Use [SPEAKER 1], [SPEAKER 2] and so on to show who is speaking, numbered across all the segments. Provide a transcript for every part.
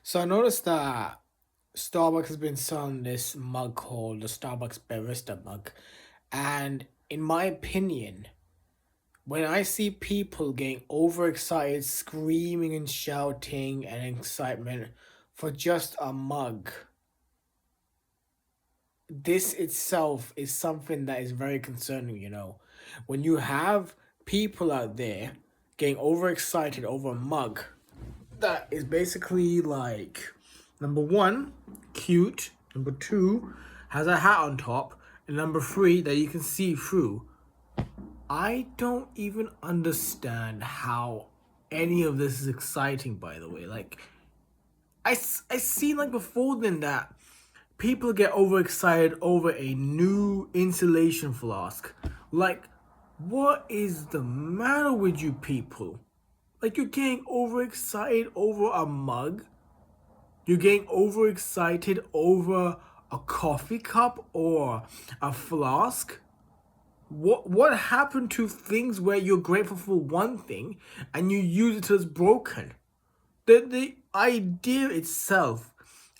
[SPEAKER 1] So I noticed that Starbucks has been selling this mug called the Starbucks Barista mug. And in my opinion, when I see people getting overexcited, screaming and shouting and excitement for just a mug, this itself is something that is very concerning. When you have people out there getting overexcited over a mug, that is basically like number one, cute. Number two, has a hat on top. And number three, that you can see through. I don't even understand how any of this is exciting, by the way. Like, I seen like before then that people get overexcited over a new insulation flask. Like, what is the matter with you people? Like, you're getting overexcited over a mug? You're getting overexcited over a coffee cup or a flask? What happened to things where you're grateful for one thing and you use it till it's broken? The idea itself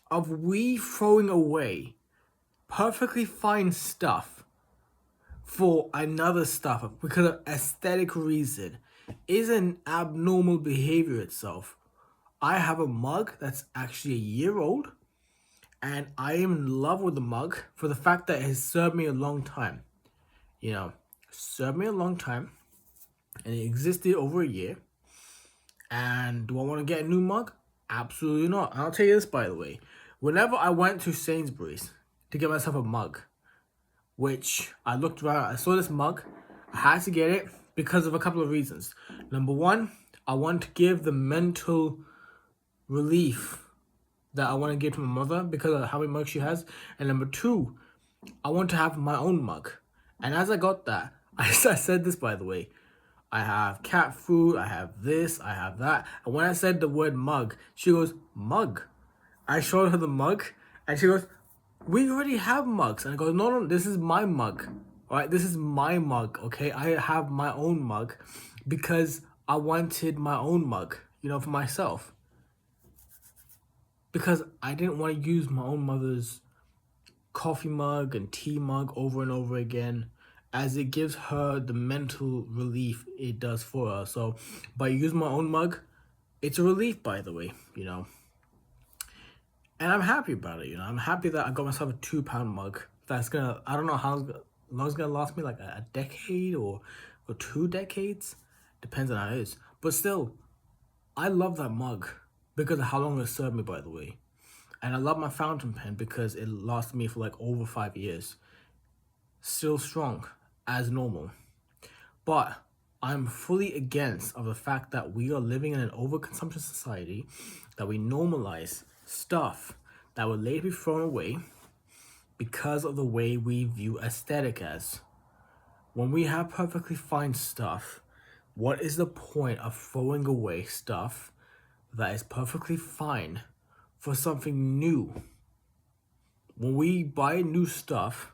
[SPEAKER 1] of we throwing away perfectly fine stuff for another stuff because of aesthetic reason is an abnormal behavior itself. I have a mug that's actually a year old, and I am in love with the mug for the fact that it has served me a long time. You know, served me a long time, and it existed over a year. And do I want to get a new mug? Absolutely not. And I'll tell you this, by the way. Whenever I went to Sainsbury's to get myself a mug, which I looked around, I saw this mug, I had to get it because of a couple of reasons. Number one, I want to give the mental relief that I want to give to my mother because of how many mugs she has. And number two, I want to have my own mug. And as I got that, I said this, by the way. I have cat food, I have this, I have that. And when I said the word mug, she goes, mug? I showed her the mug, and she goes, we already have mugs. And I go, no, this is my mug. All right, this is my mug, okay? I have my own mug because I wanted my own mug, for myself. Because I didn't want to use my own mother's coffee mug and tea mug over and over again, as it gives her the mental relief it does for her. So by using my own mug, it's a relief, by the way. And I'm happy about it. I'm happy that I got myself a 2 pound mug that's gonna, I don't know how long it's gonna last me, like a decade or 2 decades, depends on how it is, but still, I love that mug because of how long it served me, by the way. And I love my fountain pen because it lasted me for like over 5 years. Still strong, as normal. But I'm fully against of the fact that we are living in an overconsumption society, that we normalize stuff that would later be thrown away because of the way we view aesthetic as. When we have perfectly fine stuff, what is the point of throwing away stuff that is perfectly fine for something new? When we buy new stuff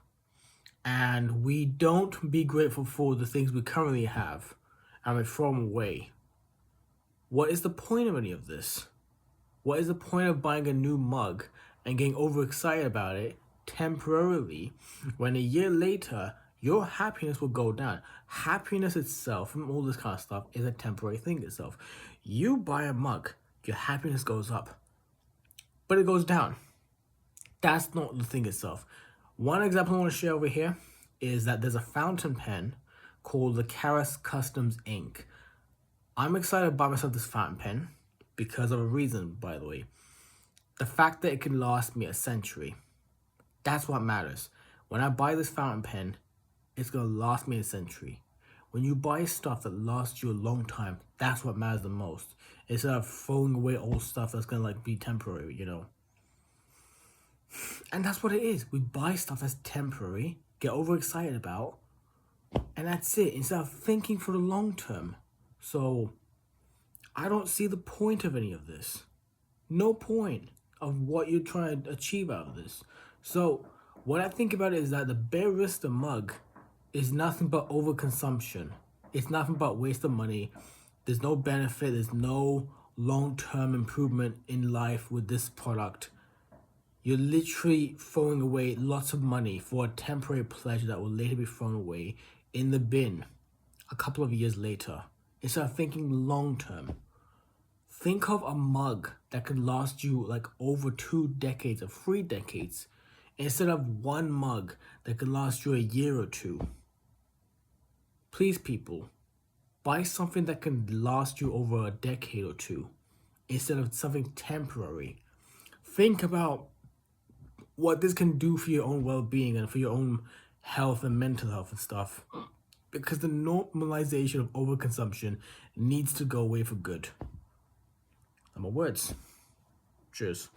[SPEAKER 1] and we don't be grateful for the things we currently have and we throw them away, what is the point of any of this? What is the point of buying a new mug and getting overexcited about it temporarily when a year later your happiness will go down? Happiness itself and all this kind of stuff is a temporary thing itself. You buy a mug, your happiness goes up, but it goes down. That's not the thing itself. One example I want to share over here is that there's a fountain pen called the Karas Customs Ink. I'm excited to buy myself this fountain pen because of a reason, by the way. The fact that it can last me a century. That's what matters. When I buy this fountain pen, it's going to last me a century. When you buy stuff that lasts you a long time, that's what matters the most. Instead of throwing away old stuff that's going to be temporary. And that's what it is. We buy stuff that's temporary, get overexcited about, and that's it, instead of thinking for the long term. So I don't see the point of any of this. No point of what you're trying to achieve out of this. So what I think about it is that the barista mug is nothing but overconsumption. It's nothing but waste of money. There's no benefit. There's no long-term improvement in life with this product, you're literally throwing away lots of money for a temporary pleasure that will later be thrown away in the bin a couple of years later. Instead of thinking long-term, think of a mug that could last you like over 2 decades or 3 decades instead of one mug that could last you a year or two. Please, people, buy something that can last you over a decade or two instead of something temporary. Think about what this can do for your own well-being and for your own health and mental health and stuff. Because the normalization of overconsumption needs to go away for good. And my words. Cheers.